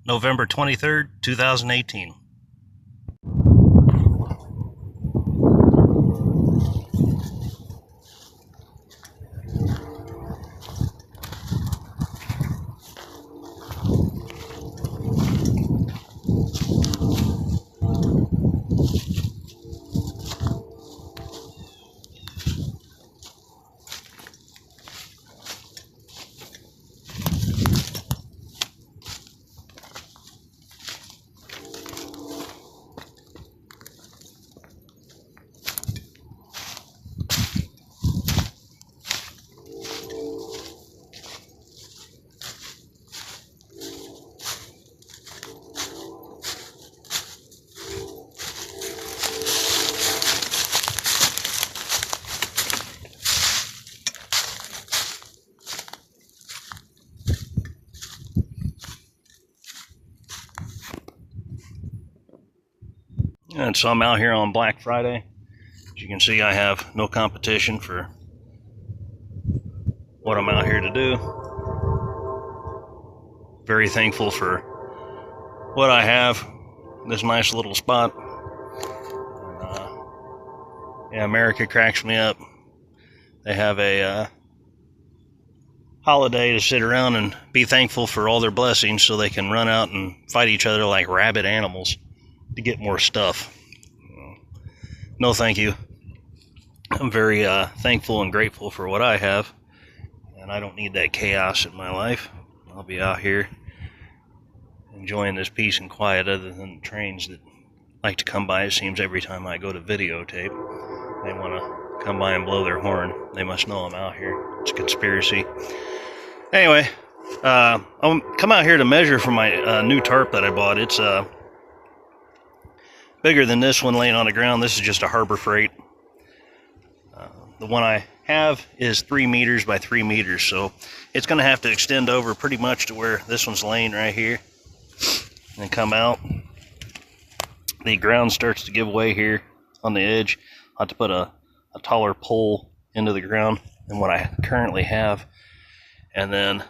November 23rd, 2018. And so I'm out here on Black Friday. As you can see, I have no competition for what I'm out here to do. Very thankful for what I have, this nice little spot. Yeah, America cracks me up. They have a holiday to sit around and be thankful for all their blessings so they can run out and fight each other like rabid animals to get more stuff. No thank you. I'm very thankful and grateful for what I have, and I don't need that chaos in my life. I'll be out here enjoying this peace and quiet, other than the trains that like to come by. It seems every time I go to videotape, they want to come by and blow their horn. They must know I'm out here. It's a conspiracy. Anyway, I'll come out here to measure for my new tarp that I bought. It's bigger than this one laying on the ground. This is just a Harbor Freight. The one I have is 3 meters by 3 meters, so it's going to have to extend over pretty much to where this one's laying right here and come out. The ground starts to give way here on the edge. I'll have to put a taller pole into the ground than what I currently have, and then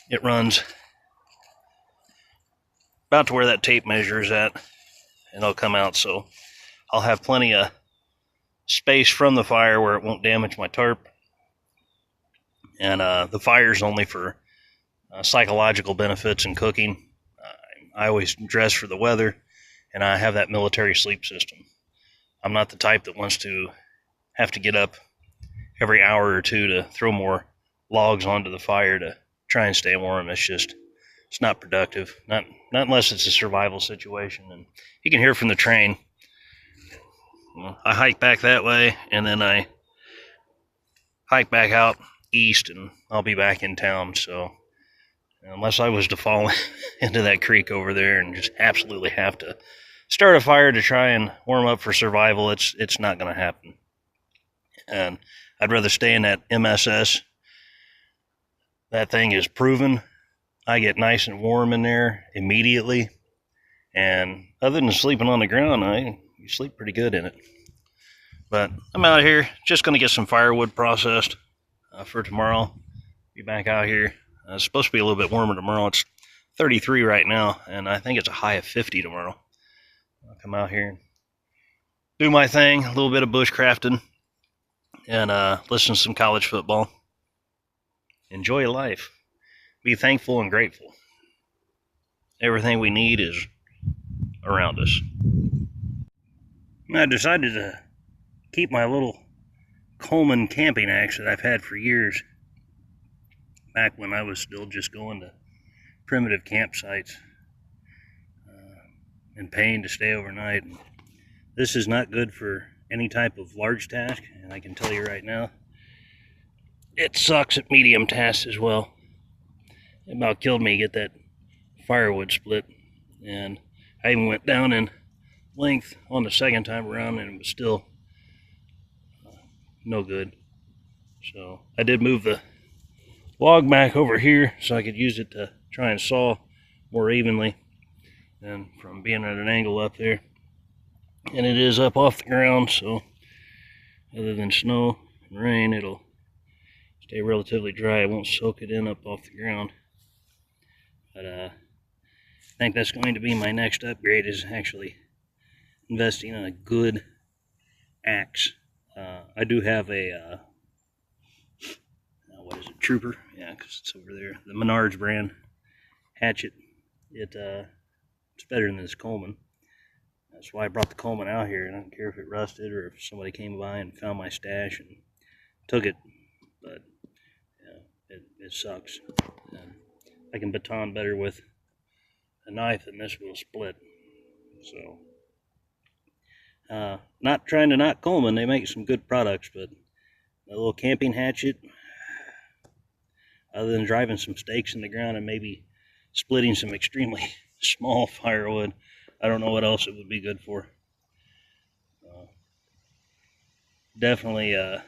it runs about to where that tape measure is at, and it'll come out, so I'll have plenty of space from the fire where it won't damage my tarp. And the fire's only for psychological benefits and cooking. I always dress for the weather, and I have that military sleep system. I'm not the type that wants to have to get up every hour or two to throw more logs onto the fire to try and stay warm. It's not productive. Not unless it's a survival situation. And you can hear from the train. I hike back that way, and then I hike back out east, and I'll be back in town. So unless I was to fall into that creek over there and just absolutely have to start a fire to try and warm up for survival, it's not going to happen. And I'd rather stay in that MSS. That thing is proven. I get nice and warm in there immediately. And other than sleeping on the ground, you sleep pretty good in it. But I'm out here just going to get some firewood processed for tomorrow. Be back out here. It's supposed to be a little bit warmer tomorrow. It's 33 right now, and I think it's a high of 50 tomorrow. I'll come out here and do my thing, a little bit of bushcrafting, and listen to some college football. Enjoy life. Be thankful and grateful. Everything we need is around us. I decided to keep my little Coleman camping axe that I've had for years, back when I was still just going to primitive campsites and paying to stay overnight. This is not good for any type of large task, and I can tell you right now, it sucks at medium tasks as well. It about killed me to get that firewood split, and I even went down in length on the second time around, and it was still no good. So I did move the log back over here so I could use it to try and saw more evenly than from being at an angle up there. And it is up off the ground, so other than snow and rain, it'll stay relatively dry. It won't soak it in up off the ground. But I think that's going to be my next upgrade, is actually investing in a good axe. I do have a, what is it, Trooper? Yeah, because it's over there. The Menards brand hatchet. It's better than this Coleman. That's why I brought the Coleman out here. I don't care if it rusted or if somebody came by and found my stash and took it. But yeah, it sucks. And I can baton better with a knife than this will split. So, not trying to knock Coleman. They make some good products, but a little camping hatchet, other than driving some stakes in the ground and maybe splitting some extremely small firewood, I don't know what else it would be good for. Definitely a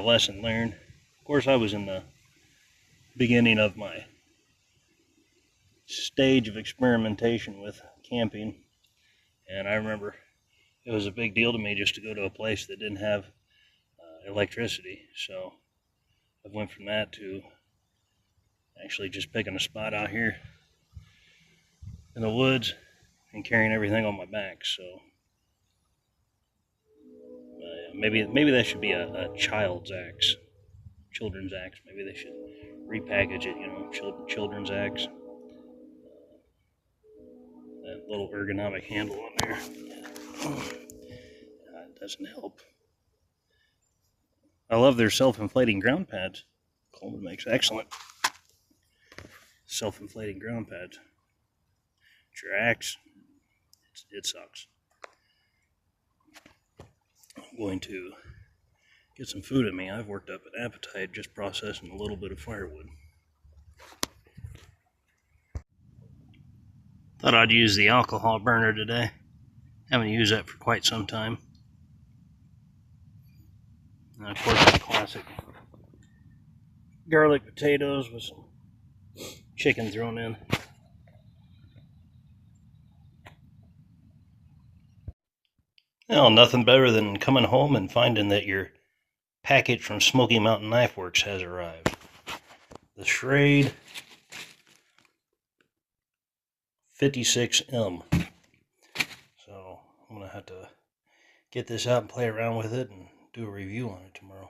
lesson learned. Of course, I was in the beginning of my stage of experimentation with camping, and I remember it was a big deal to me just to go to a place that didn't have electricity. So I went from that to actually just picking a spot out here in the woods and carrying everything on my back. So maybe that should be a child's axe, children's axe. Maybe they should repackage it, children's axe. That little ergonomic handle on there, it doesn't help. I love their self-inflating ground pads. Coleman makes excellent self-inflating ground pads. It's your axe, it sucks. I'm going to get some food in me. I've worked up an appetite just processing a little bit of firewood. Thought I'd use the alcohol burner today. Haven't used that for quite some time. And of course, the classic garlic potatoes with some chicken thrown in. Well, nothing better than coming home and finding that your package from Smoky Mountain Knife Works has arrived. The Schrade 56M. So I'm going to have to get this out and play around with it and do a review on it tomorrow.